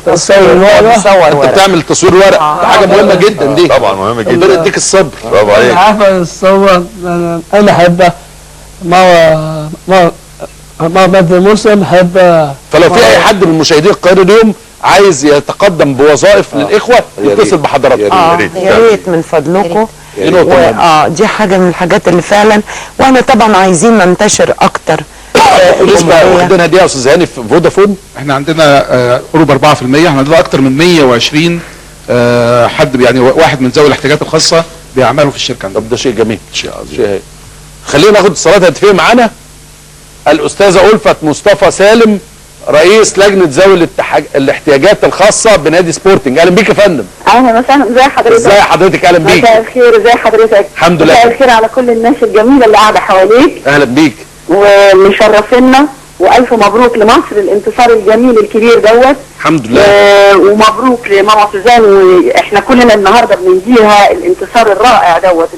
[SPEAKER 6] تصوير ورق.
[SPEAKER 2] انت بتعمل تصوير ورق، حاجه مهمه جدا دي.
[SPEAKER 5] طبعا مهمه جدا.
[SPEAKER 2] ربنا يديك الصبر.
[SPEAKER 5] برافو عليك.
[SPEAKER 4] عارفه الصور انا احبها. ما مدرسه بحبها.
[SPEAKER 2] فلو في اي حد من مشاهدي القاهره اليوم عايز يتقدم بوظائف للاخوه يتصل بحضراتكم.
[SPEAKER 6] يا ريت من فضلكم. دي حاجه من الحاجات اللي فعلا واحنا طبعا عايزين ننتشر اكتر.
[SPEAKER 2] بالنسبه عندنا دي يا استاذ هاني في فودافون
[SPEAKER 8] احنا عندنا قرب 4%. احنا عندنا اكتر من 120 حد، يعني واحد من ذوي الاحتياجات الخاصه بيعملوا في الشركه عندنا.
[SPEAKER 2] طب ده شيء جميل، شيء عظيم. خلينا ناخد اتصالات هاتفيه معانا. الاستاذه ألفت مصطفى سالم رئيس لجنه ذوي الاحتياجات الخاصه بنادي سبورتنج. اهلا بيك يا فندم.
[SPEAKER 12] اهلا وسهلا. ازي حضرتك؟
[SPEAKER 2] ازي حضرتك؟ اهلا بيك.
[SPEAKER 12] مساء الخير. ازي حضرتك؟
[SPEAKER 2] الحمد لله.
[SPEAKER 12] مساء الخير على كل الناس الجميله اللي قاعده حواليك.
[SPEAKER 2] اهلا بيك.
[SPEAKER 12] ومشرفينا والف مبروك لمصر الانتصار الجميل الكبير دوت.
[SPEAKER 2] الحمد لله.
[SPEAKER 12] ومبروك لماما سوزان، واحنا كلنا النهارده بنديها الانتصار الرائع دوت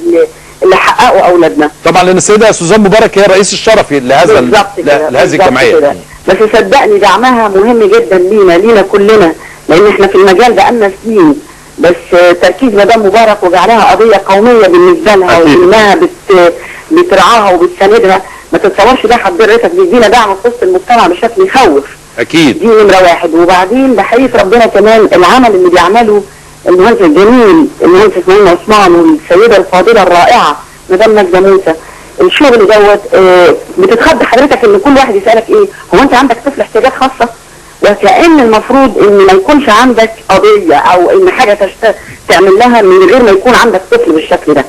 [SPEAKER 12] اللي حققه اولادنا.
[SPEAKER 2] طبعا لان السيده سوزان مبارك هي الرئيس الشرفي لهذه الجمعيه.
[SPEAKER 12] بس صدقني دعمها مهم جدا لينا كلنا، لان احنا في المجال بقالنا سنين، بس تركيز مدام مبارك وجعلها قضيه قوميه بالنسبه لها، وانها بترعاها وبتساندها. ما تتصورش ده حضرتك بيدينا دعم في وسط المجتمع بشكل يخوف.
[SPEAKER 2] اكيد
[SPEAKER 12] دي نمره واحد. وبعدين بحقيقه ربنا كمان العمل اللي بيعمله المهندس الجميل المهندس اسماعيل عثمان والسيده الفاضله الرائعه مدام ماجده موسى. الشغل دوت بتتخض حضرتك ان كل واحد يسالك ايه هو انت عندك طفل احتياجات خاصه؟ وكأن المفروض ان ما يكونش عندك قضيه او ان حاجه تعمل لها من غير ما يكون عندك طفل بالشكل ده.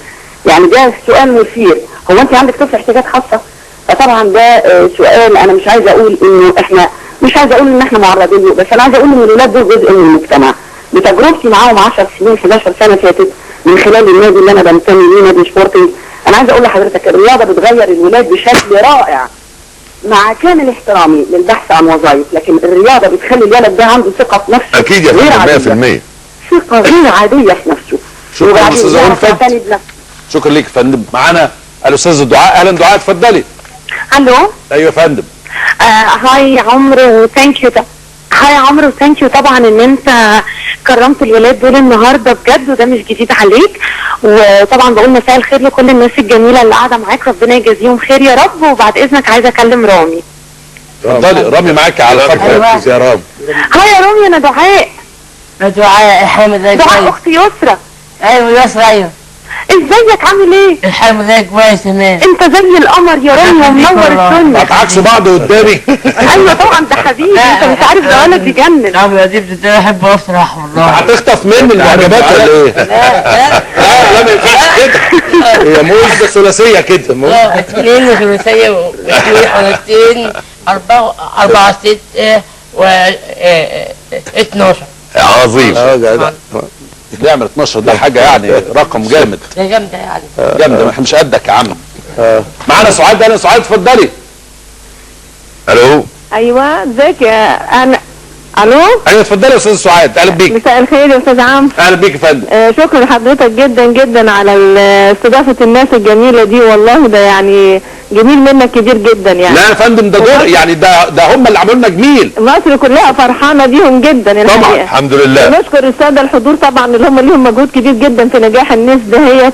[SPEAKER 12] يعني ده سؤال مثير، هو انت عندك طفل احتياجات خاصه؟ فطبعا ده سؤال انا مش عايزه اقول انه احنا ان احنا معرضين له، بس انا عايزه اقول ان الولاد دول جزء من المجتمع. بتجربتي معاهم 10 سنين 11 سنه فاتت من خلال النادي اللي انا بنتمي ليه نادي سبورتنج، انا عايزه اقول لحضرتك الرياضه بتغير الولاد بشكل رائع. مع كامل احترامي للبحث عن وظائف، لكن الرياضه بتخلي الولد ده عنده ثقه في نفسه.
[SPEAKER 5] اكيد يا فندم 100%.
[SPEAKER 12] ثقه غير عاديه في نفسه.
[SPEAKER 2] شكرا استاذ ألفت. شكرا ليك يا فندم. معانا الاستاذ دعاء. اهلا دعاء اتفضلي.
[SPEAKER 13] الو.
[SPEAKER 2] ايوه يا فندم.
[SPEAKER 13] هاي عمرو ثانك يو. هاي عمرو ثانك يو طبعا ان انت كرمت الولاد دول النهارده بجد، وده مش جديد عليك. وطبعا بقول مساء الخير لكل الناس الجميله اللي قاعده معاك، ربنا يجازيهم خير يا رب. وبعد اذنك عايزه اكلم رامي.
[SPEAKER 2] اتفضلي. رامي معاك على فتره يا رامي.
[SPEAKER 13] هاي يا رامي. انا دعاء.
[SPEAKER 7] دعاء حامد ازيك؟
[SPEAKER 13] دعاء اختي يسرا.
[SPEAKER 7] ايوه يسرا. ايوه
[SPEAKER 13] ازيك عامل ايه؟
[SPEAKER 7] الحمد لله كويس تمام.
[SPEAKER 13] انت زي القمر يا رامي ومنور الدنيا.
[SPEAKER 2] عكس بعض قدامي.
[SPEAKER 13] ايوه طبعا ده حبيبي. انت مش عارف ده ولد يجنن.
[SPEAKER 7] لا دي بتبقى احب افرح والله.
[SPEAKER 2] هتخطف مني المعجبات ولا ايه؟ لا ما ينفعش كده. هي موز ثلاثيه كده.
[SPEAKER 7] اثنين وثلاثيه واثنين 4 6 و 12.
[SPEAKER 5] عظيم.
[SPEAKER 2] بيعمل 12 ده حاجه يعني رقم جامد.
[SPEAKER 7] ده جامده يعني.
[SPEAKER 2] جامده. احنا مش قدك يا عم. معانا سعاد. انا سعاد اتفضلي.
[SPEAKER 5] الو.
[SPEAKER 12] ايوه ازيك يا انا. الو.
[SPEAKER 2] ايوه اتفضلي يا استاذ سعاد. اهلا بيك.
[SPEAKER 12] مساء الخير يا استاذ عمرو.
[SPEAKER 2] اهلا بيك يا فندم.
[SPEAKER 12] شكرا لحضرتك جدا جدا على استضافه الناس الجميله دي، والله ده يعني جميل منك كتير جدا يعني.
[SPEAKER 2] لا يا فندم ده دور يعني ده هم اللي عملوا لنا جميل.
[SPEAKER 12] مصر كلها فرحانه بيهم جدا
[SPEAKER 5] طبعا الحمد لله.
[SPEAKER 12] ونشكر الساده الحضور طبعا اللي هم ليهم مجهود كبير جدا في نجاح الناس دهيت،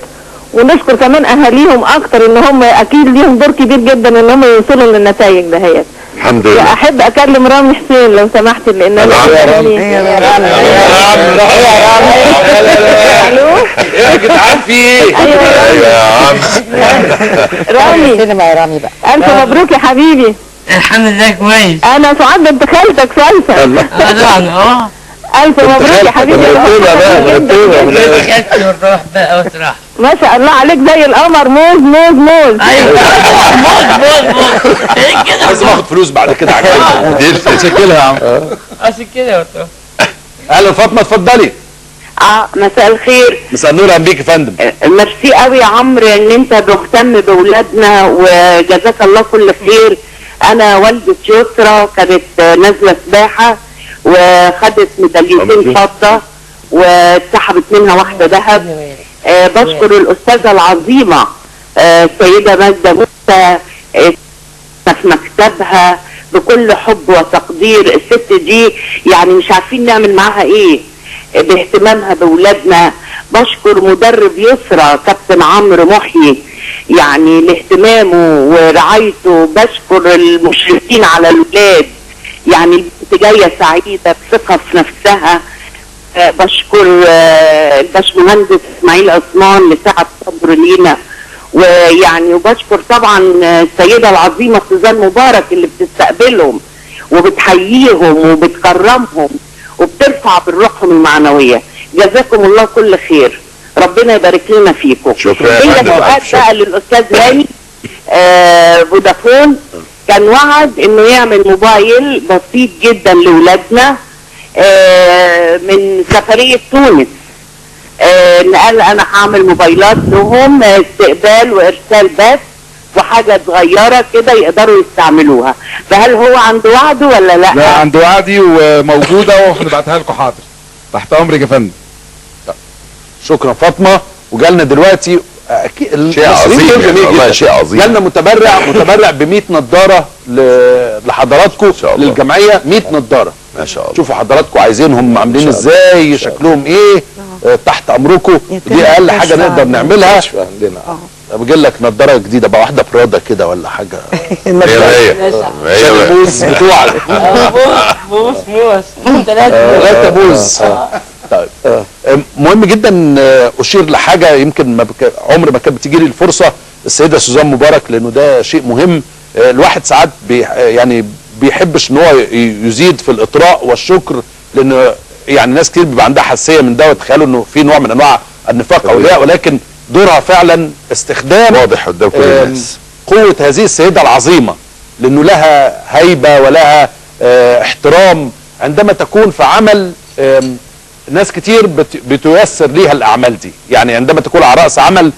[SPEAKER 12] ونشكر كمان اهاليهم اكتر ان هم اكيد ليهم دور كبير جدا ان هم يوصلوا للنتائج دهيت.
[SPEAKER 5] الحمد لله.
[SPEAKER 12] واحب اكلم رامي حسين لو سمحت، لان انا
[SPEAKER 2] يا جدعان في ايه؟
[SPEAKER 5] ايوه يا عم.
[SPEAKER 12] رامي
[SPEAKER 9] سينما يا رامي بقى.
[SPEAKER 12] الف مبروك يا حبيبي.
[SPEAKER 7] الحمد لله كويس.
[SPEAKER 12] انا سعاد بنت خالتك سلسة.
[SPEAKER 7] طبعا
[SPEAKER 12] الف مبروك يا حبيبي.
[SPEAKER 7] والروح بقى وتروح.
[SPEAKER 12] ما شاء الله عليك زي القمر. موز موز موز.
[SPEAKER 7] ايوه موز
[SPEAKER 2] لازم اخد فلوس بعد كده على كده.
[SPEAKER 5] سجلها يا عم.
[SPEAKER 7] عشان كده.
[SPEAKER 2] اهلا فاطمه اتفضلي.
[SPEAKER 12] مساء الخير.
[SPEAKER 2] مساء النور. اهلا بيك يا فندم.
[SPEAKER 12] ميرسي قوي يا عمرو ان انت مهتم باولادنا وجزاك الله كل خير. انا والدة يسرا كانت نازله سباحه وخدت ميداليتين فضه واتسحبت منها واحده ذهب. بشكر الاستاذه العظيمه السيده ماجده موسى في مكتبها بكل حب وتقدير. الست دي يعني مش عارفين نعمل معاها ايه باهتمامها باولادنا. بشكر مدرب يسرا كابتن عمرو محيي يعني لاهتمامه ورعايته. بشكر المشرفين على الولاد يعني البنت جايه سعيده بثقه في نفسها. بشكر الباشمهندس اسماعيل عثمان لسعه صبر لينا، ويعني وبشكر طبعا السيده العظيمه سوزان مبارك اللي بتستقبلهم وبتحييهم وبتكرمهم وبترفع بالروحهم المعنويه. جزاكم الله كل خير. ربنا يبارك لنا فيكم.
[SPEAKER 5] شكرا.
[SPEAKER 12] هي سؤال بقى للاستاذ هاني فودافون. كان وعد انه يعمل موبايل بسيط جدا لاولادنا من سفرية تونس. قال انا هعمل موبايلات لهم استقبال وارسال بس، وحاجة صغيرة كده يقدروا يستعملوها. فهل هو عنده وعده ولا لا؟
[SPEAKER 8] لا، عنده وعدي وموجودة وهنبعتها لكم. حاضر، تحت امرك يا فندم.
[SPEAKER 2] شكرا فاطمه. وجالنا دلوقتي اكيد
[SPEAKER 5] شيء عظيم يعني، والله شيء عظيم.
[SPEAKER 2] جالنا متبرع ب 100 نضاره لحضراتكم للجمعيه. 100 نضاره
[SPEAKER 5] ما شاء الله.
[SPEAKER 2] شوفوا حضراتكم عايزينهم عاملين ازاي، شكلهم ايه، تحت امركم. دي اقل حاجه نقدر نعملها. بجيب لك نضاره جديده بقى، واحده برادا كده ولا حاجه.
[SPEAKER 5] هي
[SPEAKER 2] موز بتوعك.
[SPEAKER 7] موز 3
[SPEAKER 2] موز. طيب مهم جدا اشير لحاجه يمكن عمر ما كانت بتيجي لي الفرصه، السيده سوزان مبارك، لانه ده شيء مهم. الواحد ساعات يعني بيحبش ان هو يزيد في الاطراء والشكر، لانه يعني ناس كتير بيبقى عندها حساسيه من ده وتخيلوا انه في نوع من انواع النفاق او الرياء، ولكن دورها فعلا استخدام
[SPEAKER 5] واضح قدام كل الناس
[SPEAKER 2] قوه هذه السيده العظيمه، لانه لها هيبه ولها احترام عندما تكون في عمل. ناس كتير بتيسر ليها الاعمال دي، يعني عندما تكون على راس عمل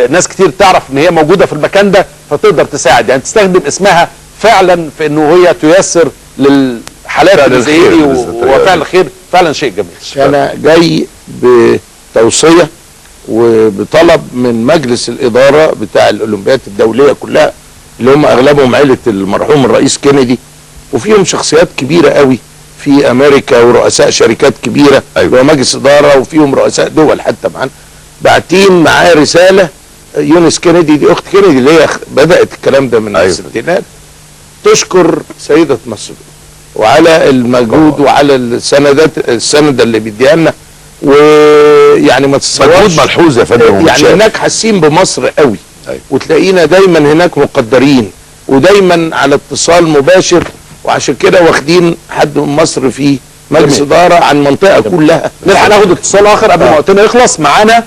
[SPEAKER 2] ناس كتير تعرف ان هي موجوده في المكان ده فتقدر تساعد، يعني تستخدم اسمها فعلا في انه هي تيسر للحالات اللي زي دي وفعل الخير. فعلا شيء جميل.
[SPEAKER 3] انا جاي بتوصيه وبطلب من مجلس الاداره بتاع الاولمبيات الدوليه كلها، اللي هم اغلبهم عيله المرحوم الرئيس كينيدي، وفيهم شخصيات كبيره قوي في امريكا ورؤساء شركات كبيره.
[SPEAKER 5] أيوة.
[SPEAKER 3] ومجلس اداره، وفيهم رؤساء دول حتى معانا، باعتين معاه رساله. يونس كينيدي دي اخت كينيدي اللي هي بدات الكلام ده من الستينات، تشكر سيده مصر وعلى المجهود وعلى السند اللي بيديها لنا. ويعني ما تتصورش
[SPEAKER 5] مجهود ملحوظ يا فندم.
[SPEAKER 3] يعني هناك حاسين بمصر قوي. وتلاقينا دايما هناك مقدرين ودايما على اتصال مباشر، وعشان كده واخدين حد من مصر في مجلس اداره عن المنطقه كلها.
[SPEAKER 2] نلحق ناخد اتصال اخر قبل ما وقتنا يخلص. معانا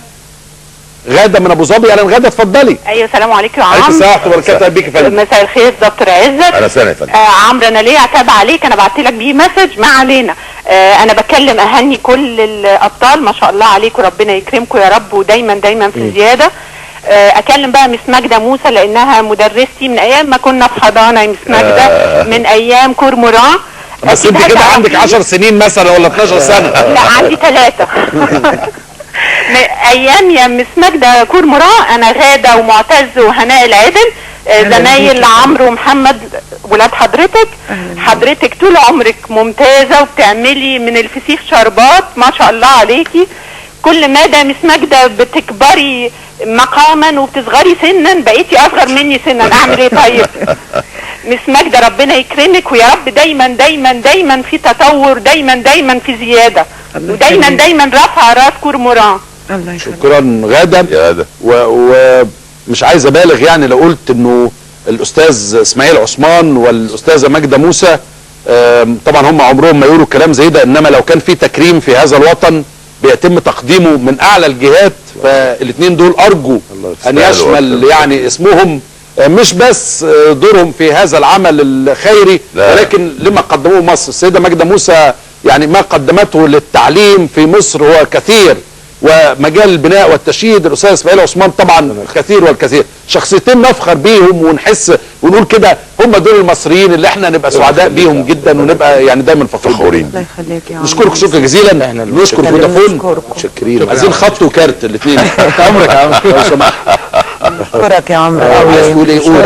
[SPEAKER 2] غاده من ابو ظبي. اهلا غاده، اتفضلي.
[SPEAKER 14] ايوه السلام عليكم يا عمرو.
[SPEAKER 2] عليكم السلام ورحمه الله وبركاته. بيك يا فندم.
[SPEAKER 14] مساء الخير دكتور عزت.
[SPEAKER 5] اهلا وسهلا يا فندم.
[SPEAKER 14] عمرو انا ليه عتاب عليك، انا بعت لك بيه مسج ما علينا. انا بكلم اهني كل الابطال، ما شاء الله عليكم، ربنا يكرمكم يا رب ودايما دايما في زياده. اكلم بقى مس ماجده موسى لانها مدرستي من ايام ما كنا في حضانه يا مس ماجده، من ايام كورموران.
[SPEAKER 2] بس انت كده عندك 10 سنين مثلا ولا 12 سنه؟
[SPEAKER 14] لا عندي 3. ايام يا مس ماجده كورموران انا غاده ومعتز وهناء العدل زمايل عمرو ومحمد ولاد حضرتك طول عمرك ممتازه وبتعملي من الفسيخ شربات، ما شاء الله عليكي. كل مدى مس ماجده بتكبري مقاما وبتصغري سنا، بقيتي اصغر مني سنا، اعمل ايه طيب؟ مس ماجده ربنا يكرمك ويا رب دايما دايما دايما في تطور، دايما دايما في زياده، ودايما دايما رافعه راس كورموران.
[SPEAKER 2] شكرا غاده. ومش عايز ابالغ يعني لو قلت انه الاستاذ اسماعيل عثمان والاستاذه ماجده موسى طبعا هم عمرهم ما يقولوا كلام زي ده، انما لو كان في تكريم في هذا الوطن بيتم تقديمه من اعلى الجهات، فالاثنين دول ارجو ان يشمل يعني اسمهم مش بس دورهم في هذا العمل الخيري، ولكن لما قدموه مصر. السيده ماجده موسى يعني ما قدمته للتعليم في مصر هو كثير، ومجال البناء والتشييد الاستاذ اسماعيل عثمان طبعا كثير والكثير. شخصيتين نفخر بيهم ونحس ونقول كده هم دول المصريين اللي احنا نبقى سعداء بيهم جدا ونبقى يعني دايما فخورين.
[SPEAKER 6] الله يخليك يا عم.
[SPEAKER 2] نشكرك شكرا جزيلا. نشكر فودافون.
[SPEAKER 3] شاكرين.
[SPEAKER 2] عايزين خط وكارت الاثنين. عمرك يا عم لو سمحت.
[SPEAKER 6] نشكرك يا عمرو.
[SPEAKER 2] عايز تقول ايه؟ قول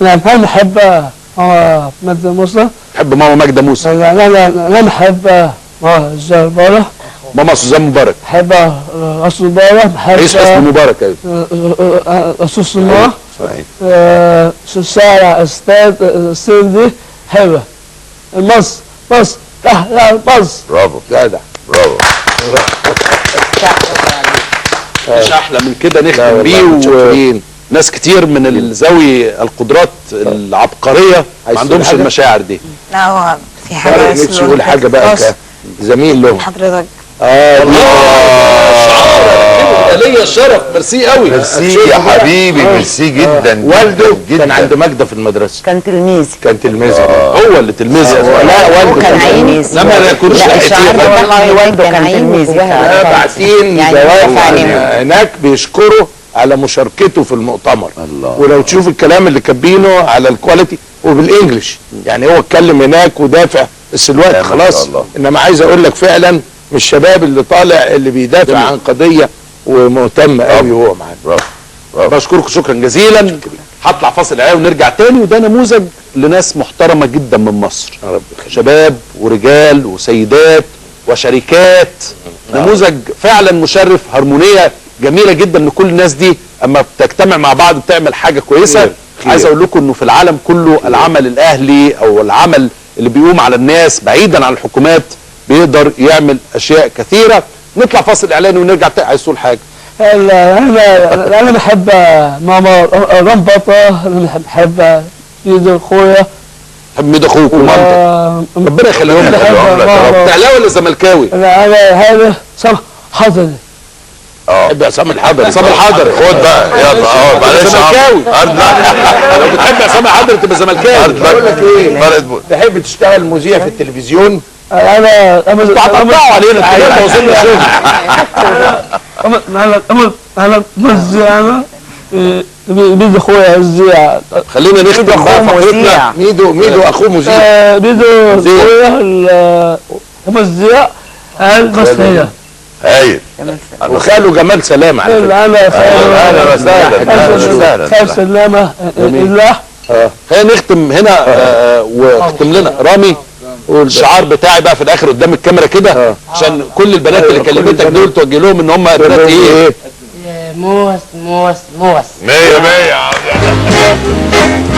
[SPEAKER 4] انا بحب ماجدة موسى.
[SPEAKER 2] بحب ماما ماجدة موسى.
[SPEAKER 4] انا بحب سوزان مبارك.
[SPEAKER 2] ماما سوزان مبارك.
[SPEAKER 4] بحب رئيس مبارك. بحب
[SPEAKER 2] رئيس حسني مبارك.
[SPEAKER 4] ايوه رئيس مبارك. سارة استاذ دي حلوة. مصر لا مصر.
[SPEAKER 5] برافو
[SPEAKER 2] جدع.
[SPEAKER 5] برافو.
[SPEAKER 2] مش احلى من كده نختم بيه. ناس كتير من ذوي القدرات العبقريه ما عندهمش المشاعر دي.
[SPEAKER 10] لا هو في حاجه
[SPEAKER 3] نفسي يقول حاجه بقى كزميل له.
[SPEAKER 10] حضرتك
[SPEAKER 2] الله شعار يا شرف، ميرسي قوي.
[SPEAKER 5] ميرسي يا حبيبي، ميرسي جدا.
[SPEAKER 3] والده كان عند ماجده في المدرسه،
[SPEAKER 6] كان تلميذي.
[SPEAKER 3] كان تلميذي.
[SPEAKER 2] هو اللي تلميذي.
[SPEAKER 3] لا والده
[SPEAKER 6] كان تلميذي.
[SPEAKER 2] لما يكونش
[SPEAKER 6] والده كان تلميذي.
[SPEAKER 3] باعتين جواب هناك بيشكره على مشاركته في المؤتمر.
[SPEAKER 5] الله.
[SPEAKER 3] ولو تشوف الكلام اللي كاتبينه على الكواليتي وبالانجلش، يعني هو اتكلم هناك ودافع، بس الوقت خلاص. انما عايز اقول لك فعلا من الشباب اللي طالع اللي بيدافع عن قضيه ومهتم قوي وهو معانا.
[SPEAKER 2] برافو. بشكركم شكرا جزيلا. هطلع فاصل اعلاني ونرجع تاني، وده نموذج لناس محترمه جدا من مصر، شباب ورجال وسيدات وشركات. نموذج فعلا مشرف، هارمونيه جميله جدا ان كل الناس دي اما بتجتمع مع بعض بتعمل حاجه كويسه. عايز اقول لكم انه في العالم كله العمل الاهلي او العمل اللي بيقوم على الناس بعيدا عن الحكومات بيقدر يعمل اشياء كثيره. نطلع فاصل اعلاني ونرجع تاني. عايز تقول حاجه؟
[SPEAKER 4] انا بحب ماما رمبطه، بحب ميدو اخويا،
[SPEAKER 2] بحب ميدو اخوك ومامتك، ربنا يخليهم لك. انت اهلاوي ولا زملكاوي؟
[SPEAKER 4] انا هذا سامح حضري.
[SPEAKER 2] بحب عصام الحضري. عصام الحضري
[SPEAKER 5] خد بقى يلا. معلش
[SPEAKER 2] زملكاوي. لو بتحب عصام الحضري تبقى زملكاوي.
[SPEAKER 3] بقول لك ايه، تحب تشتغل مذيع في التلفزيون؟
[SPEAKER 4] انا
[SPEAKER 2] هتقطعوا علينا انتوا وصلنا شغل.
[SPEAKER 4] انا مذيع، ميدو اخويا مذيع.
[SPEAKER 2] خلينا نختم بقى فقرتنا.
[SPEAKER 3] ميدو اخوه مذيع.
[SPEAKER 4] ميدو اخويا مذيع المصريه.
[SPEAKER 5] هايل.
[SPEAKER 3] وخاله جمال سلام على فكره.
[SPEAKER 5] اهلا وسهلا.
[SPEAKER 4] خال سلامه الله.
[SPEAKER 2] خلينا نختم هنا واختم لنا رامي الشعار بتاعي بقى في الاخر قدام الكاميرا كده، عشان كل البنات اللي كلمتك دول توجه لهم ان هم بنات ايه؟
[SPEAKER 7] موس موس موس.
[SPEAKER 5] 100 100.